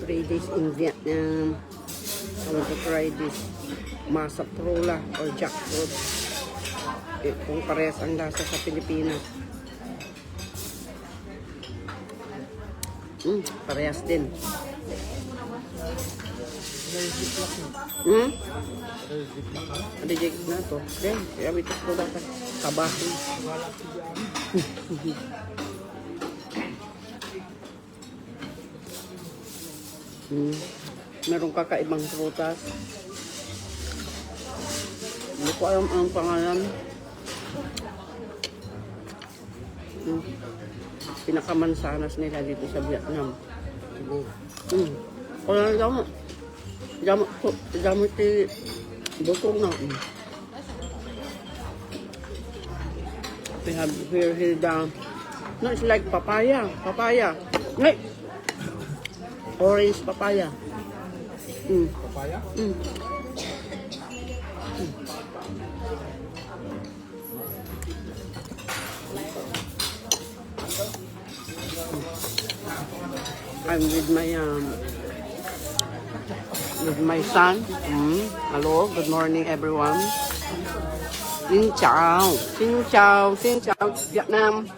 3 days in Vietnam. I want to try this masaprola or jackfruit. Kung parehas ang lasa sa Pilipinas. Parehas din. Adijik na to. Then, kaya ito ko dapat kabahin. Merong kakaibang prutas. Hindi ko alam ang pangalan. Pinakamansanas nila dito sa Vietnam. Kaya jamu ti butong na. We have here down. No, it's like papaya. Hey! Orange papaya. Papaya? I'm with my son. Hello, good morning everyone. Xin chào Vietnam.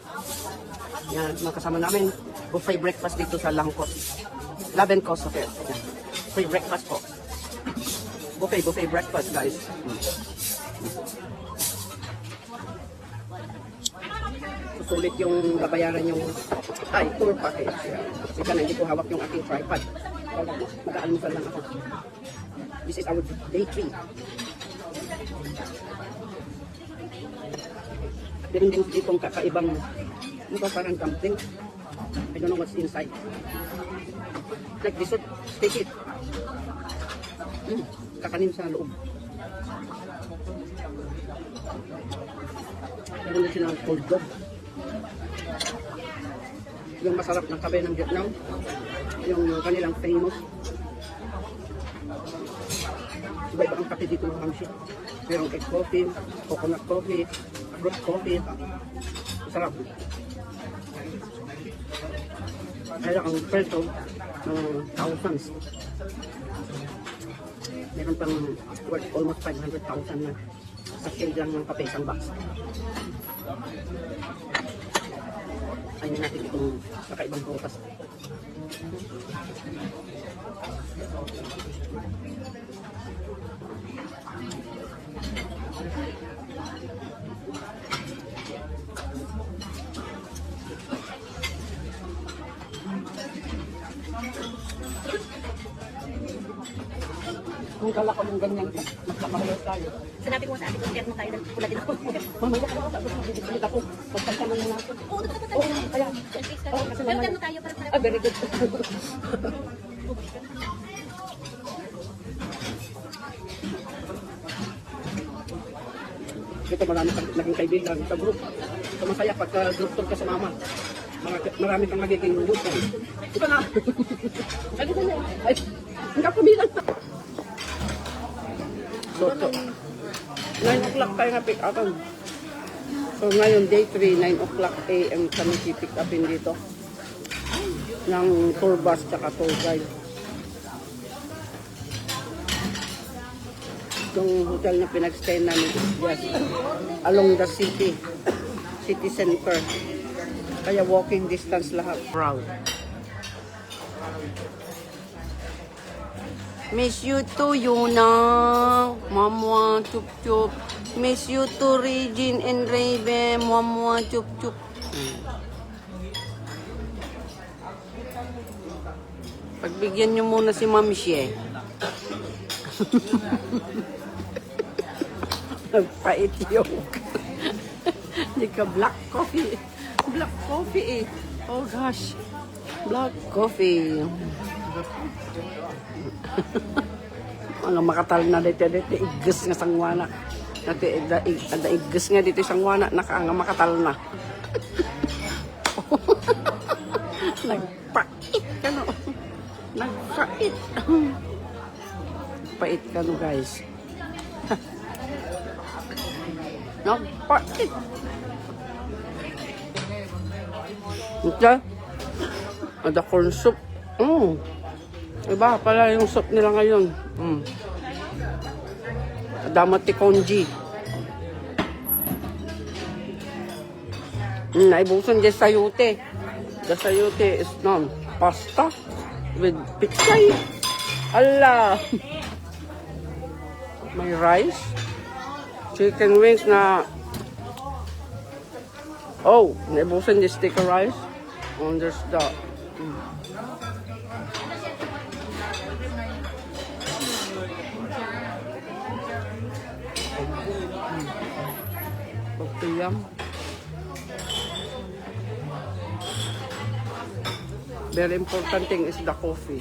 Yan, makasama namin buffet breakfast dito sa Langkot. Labencos Hotel. Free breakfast po. Buffet breakfast, guys. Susulit yung babayaran yung tour package. Kasi ka na hindi ko hawak yung aking tripod. Mag-aalmusal lang ako. This is our day 3. Meron din ditong kakaibang parang dumpling. I don't know what's inside. Like dessert, take it. Kakanin sa loob. Meron din silang cold dog. Yung masarap ng kape ng Vietnam. Yung kanilang famous. Iba-iba ang kape dito ng Hamsi. Merong egg coffee, coconut coffee, fruit coffee. Masarap. Kaya ang presyo thousands. Meron pang worth almost 500,000 na sa shade lang ng kape isang box. Ayun natin itong kakaibang prutas. Kung kala ko mong ganyan, magkamahalas tayo. Sinabi ko sa akin, kung mo tayo, pula din ako. Mamaya ka ako, tapos magbibigit ako. Pagkanta mo na ako. Oo, kaya. Pero gano tayo para Very good. Ito marami kang naging kaibigan sa group. Ito masaya pagka group tour ka sa mama. Marami kang magiging group. Ito na. Ano ko na? Ay, hindi ka pumilang. So, 9 o'clock tayo na pick upin. So ngayon day 3, 9 o'clock AM kami pick upin dito. Ng tour bus tsaka tour guide. Yung hotel na pinag-stay namin, yes, along the city center. Kaya walking distance lahat. Proud. Miss you too, Yuna. Mama, chup chup. Miss you too, Regine and Raven. Mama, chup chup. Pagbigyan nyo muna si Mami Shie. Pait yung. Hindi ka black coffee. Black coffee eh. Oh gosh. Black coffee. Mga makatal na dito igus nga sangwana. Dati ada igus nga dito sangwana naka nga makatal na. Nagpait ka no. Nagpait. Pait ka no guys. Nagpait. Ito. Ada corn soup. Iba pala yung soup nila ngayon. Damati congee. Naibusan dyan sayute. The sayute is pasta with pichay. Ala! May rice. Chicken wings na... Oh, naibusan dyan sticker rice. And there's the... Papayam. Very important thing is the coffee.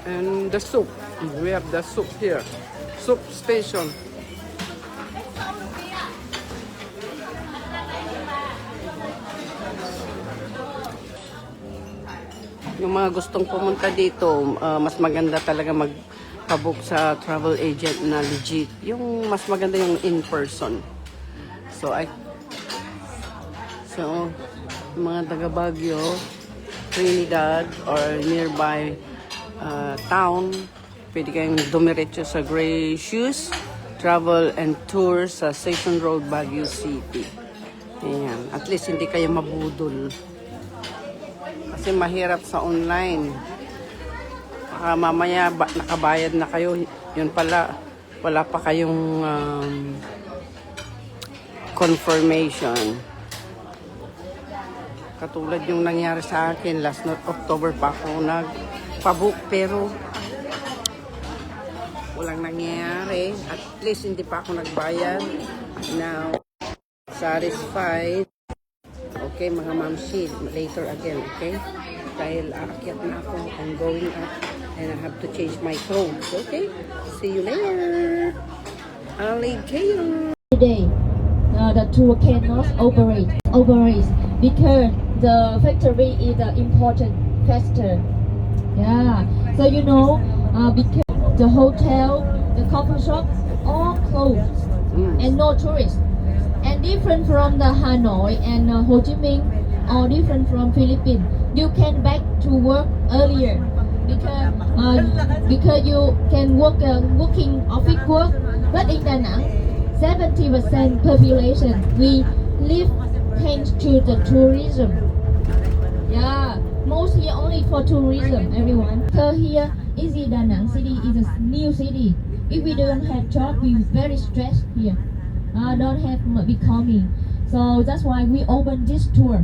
And the soup. We have the soup here. Soup station. Yung mga gustong pumunta dito, mas maganda talaga magpabook sa travel agent na legit. Yung mas maganda yung in person. So, yung mga taga Baguio, Trinidad, or nearby town, pwede kayong dumiretso sa Gray Shoes Travel and Tour sa Station Road, Baguio City. Ayan. At least hindi kayo mabudol. Kasi mahirap sa online. Baka mamaya nakabayad na kayo. Yun pala, wala pa kayong confirmation. Katulad yung nangyari sa akin, last October pa ako nagpabook pero walang nangyayari. At least hindi pa ako nagbayad. Now, satisfied. Okay, mga mamshi, later again, okay? Dahil aakyat na ako, I'm going up and I have to change my clothes, okay? See you later! Alligator! Today, the tour cannot operate because the factory is an important factor. Yeah, so you know, because the hotel, the coffee shop, all closed and no tourists. And different from the Hanoi and Ho Chi Minh, or different from Philippines, you can back to work earlier because you can work working office work. But in Da Nang, 70% population we live thanks to the tourism. Yeah, mostly only for tourism, everyone. So here, Easy Da Nang city is a new city. If we don't have job, we very stressed here. Don't have becoming. So that's why we open this tour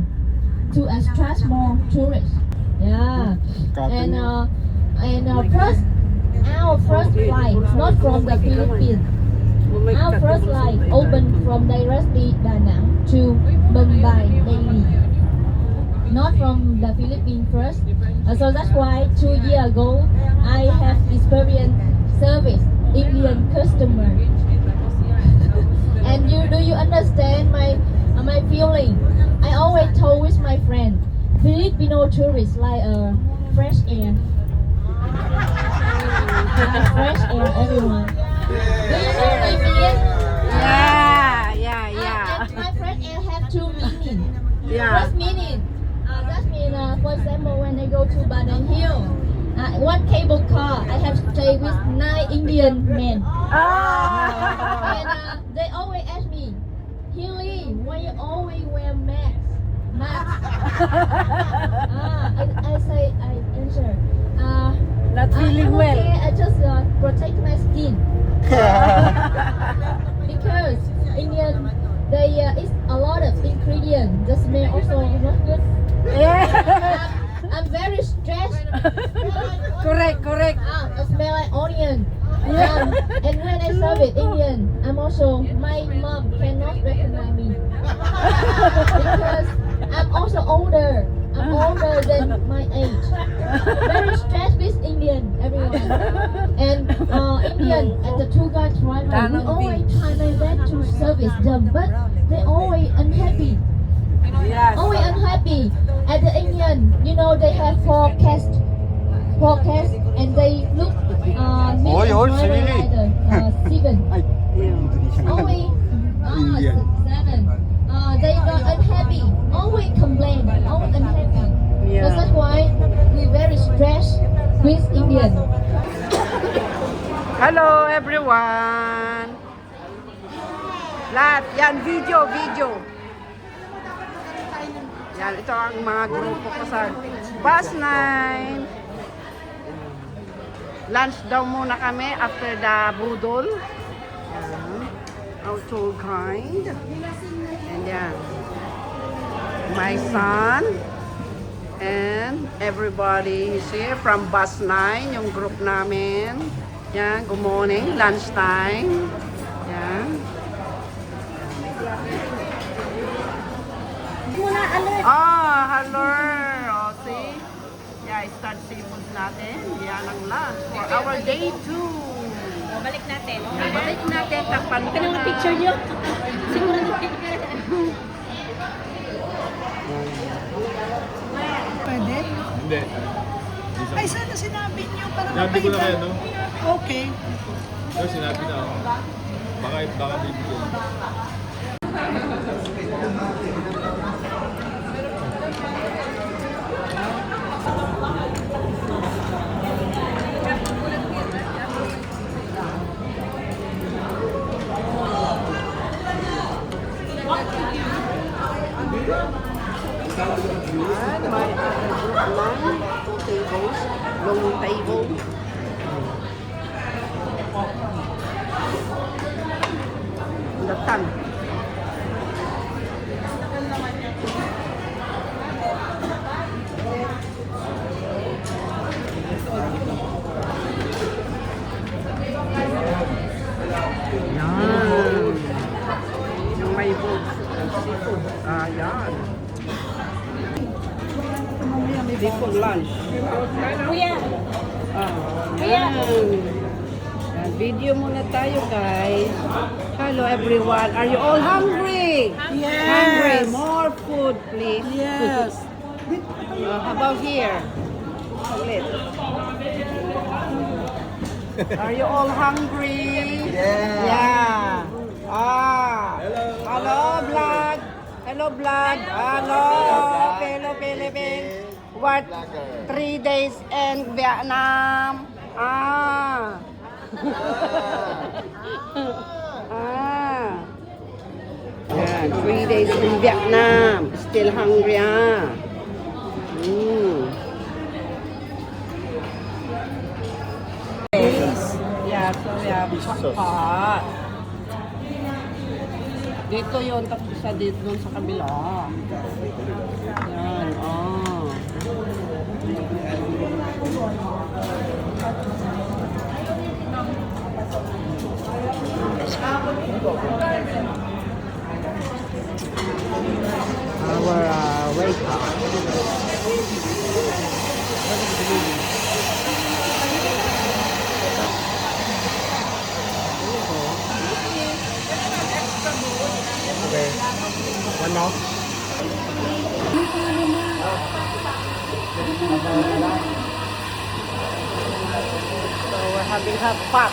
to attract more tourists. Yeah. And first, our first flight, not from the Philippines. Our first flight opened from directly Da Nang to Mumbai, Delhi. Not from the Philippines first. So that's why 2 years ago, I have experienced service Indian customer. And do you understand my feeling? I always told with my friend, Filipino tourists like fresh air. Fresh air, everyone. Do you know my meaning? Yeah. And my fresh air have two meaning. Yeah. First meaning, that means for example when I go to Badan Hill, one cable car, I have to stay with 9 Indian men. And they always ask me, Hilly, why you always wear mask? I answer, Not feeling I'm well. okay, I just protect my skin. Because Indian, they eat a lot of ingredients. The smell also not good. I'm very stressed. Correct. I smell like onion. And when I serve it Indian, my mom cannot recognize me. Because I'm also older. I'm older than my age. Very stressed with Indian, everyone. And Indian and the tour guide driver, we always try my best to service them, but they always unhappy. Yes. Always unhappy. At the Indian, you know they have forecast, and they look Oy, oy, similar Civili. like the seven. Ay, Indonesia na. Always Indian. seven. They got unhappy. Always complain. Always unhappy. Yeah. So that's why we very stressed with Indian. Hello everyone! Lahat, yan, video. Yan, ito ang mga grupo ko sa Bus 9. Lunch daw muna kami after the budol. Yan. Our tour guide. And yan. My son. And everybody is here from Bus 9, yung group namin. Yan, good morning, lunch time. Yan. Muna, alert. Hello. Oh, see? Yeah, start seafood natin. Yan ang lunch for our day 2. Balik natin. Balik natin, takpan Ito na mga picture nyo. Siguro Pwede? Hindi. Ay, sana sinabi niyo para Sinabi ko na kayo, no? Okay. Pero sinabi na ako. Baka bibigyan. And my other group naman, 2 tables, long table. Latan. Yan. Yung may boats, seafood. Yan. Seafood lunch. Kuya. Yan. Video muna tayo, guys. Hello, everyone. Are you all hungry? Yes. Hungry. More food, please. Yes. How about here? Saglit. Are you all hungry? Yeah. Hello, vlog. Hello, vlog. Hello, Philippines. What? 3 days in Vietnam. Yeah, 3 days in Vietnam. Still hungry, Yeah, so we have pot. Dito yun, tapos sa dito dun sa kabila. Yan, Our wake up. Okay. One more. So we're having hot pot.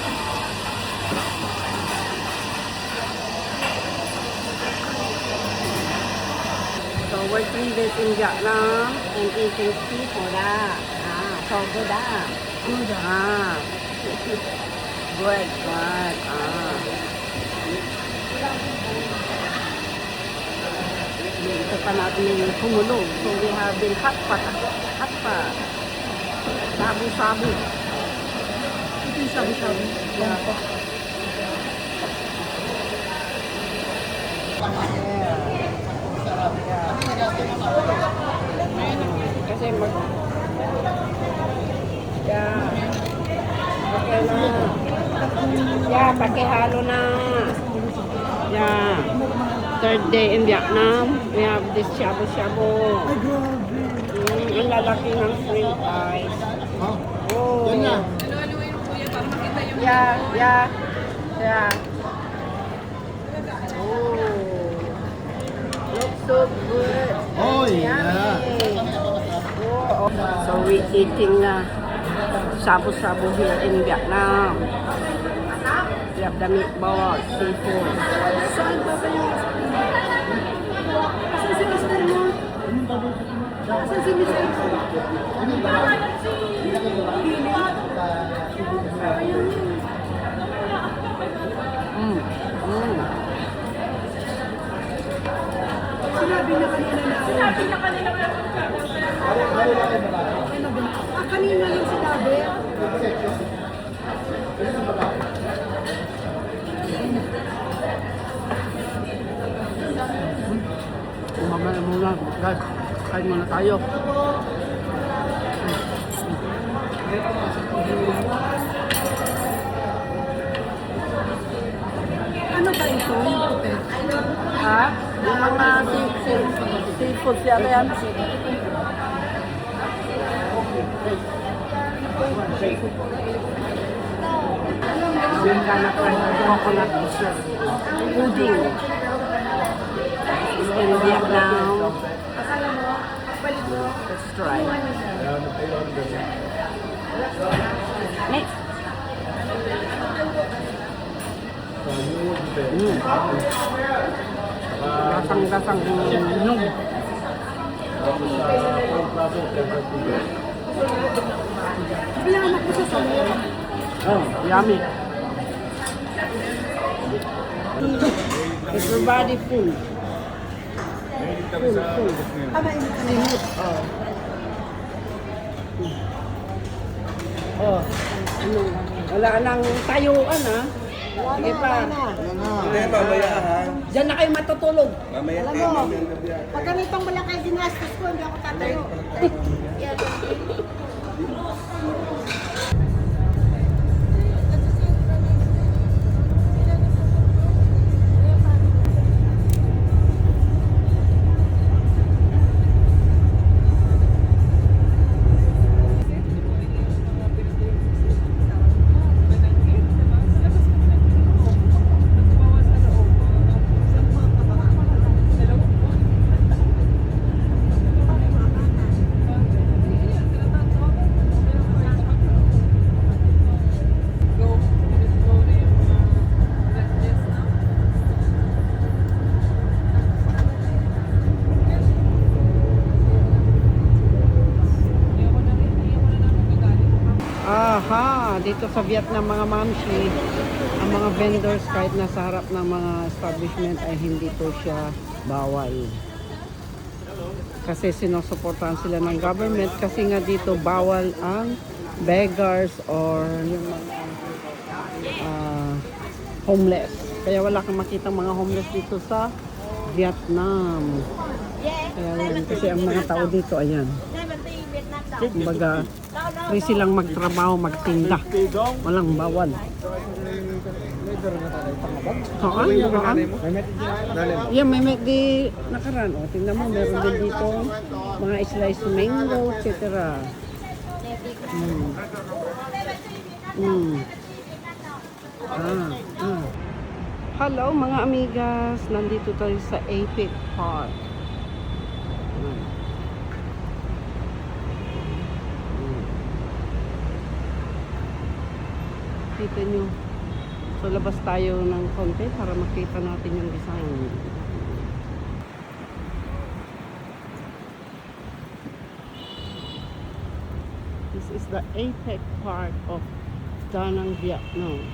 So we're 3 days in Vietnam and eating seafood. So good. Good. Good. Ito pa natin yung kumulong. So we have been hot pot. Sabu-sabu. Ito yung sabu-sabu. Yeah. Kasi okay na. Yeah, pakihalo na. Yeah. 3rd day in Vietnam, we have this shabu-shabu. Ang lalaki ng shrimp eyes. Oh. Yeah. Oh. Looks so good. Oh, yeah. Yummy. Oh, we eating shabu-shabu here in Vietnam. We have the meatball, seafood. Saan ba ba yung... Asan si Mr. mo? Asan si Mr. mo? Sinabi na kanina na. Kanina yung sinabi. Mamaya muna, guys. Kain muna tayo. Ano ba ito? Yung puti? Ha? Yung mga seafood siya ba yan? Yung kanak coconut dessert. Pudding. In Vietnam. Let's try. Mix. Lasang-lasang nyug. Kailangan ko sa salir. Oh, yummy. Everybody full. Full. Mainit ka na. Oh. Oh. Ano? Wala nang tayuan ha. Sige pa. Hindi, mamaya ha. Diyan na kayo matutulog. Mamaya Alam tayo mo, mamayang gabi ha. pag ganitong malaki ginastos ko, hindi ako tatayo. Aha, dito sa Vietnam mga mamshi, ang mga vendors kahit nasa harap ng mga establishment ay hindi po siya bawal. Kasi sinusuportahan sila ng government kasi nga dito bawal ang beggars or yung mga homeless. Kaya wala kang makita mga homeless dito sa Vietnam. Kaya yan, kasi ang mga tao dito, ayan. Kumbaga, free silang magtrabaho, magtinda. Walang bawal. Haan, haan. Yan, may di nakaraan. O, tingnan mo, meron din dito mga sliced mango, etc. Hello mga amigas, nandito tayo sa Epic Park. Kita nyo. So labas tayo ng konti para makita natin yung design. This is the Apex Park of Da Nang, Vietnam.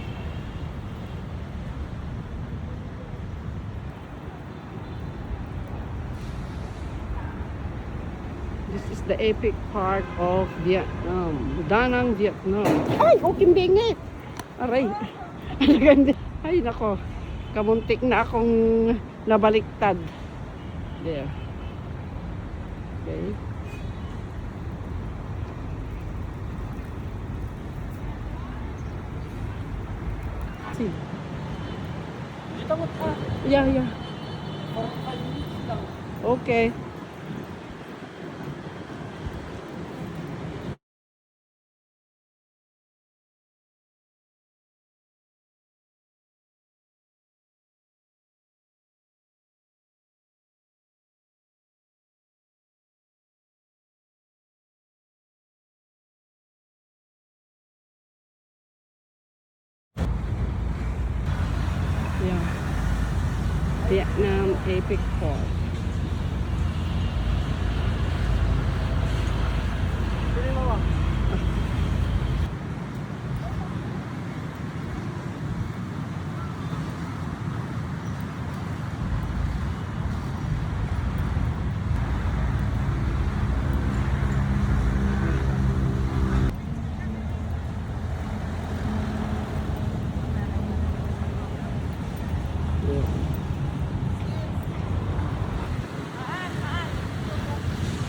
This is the Epic Park of Vietnam. Da Nang, Vietnam. Ay! Okay, bingit! Aray! Ay, nako. Kamuntik na akong nabaliktad. There. Okay. See. Yeah, yeah. Okay. Vietnam Epic Fall.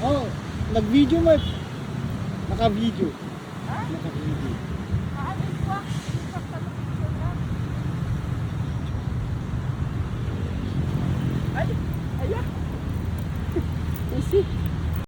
Oh, nag-video mo. Naka-video. Naka-video.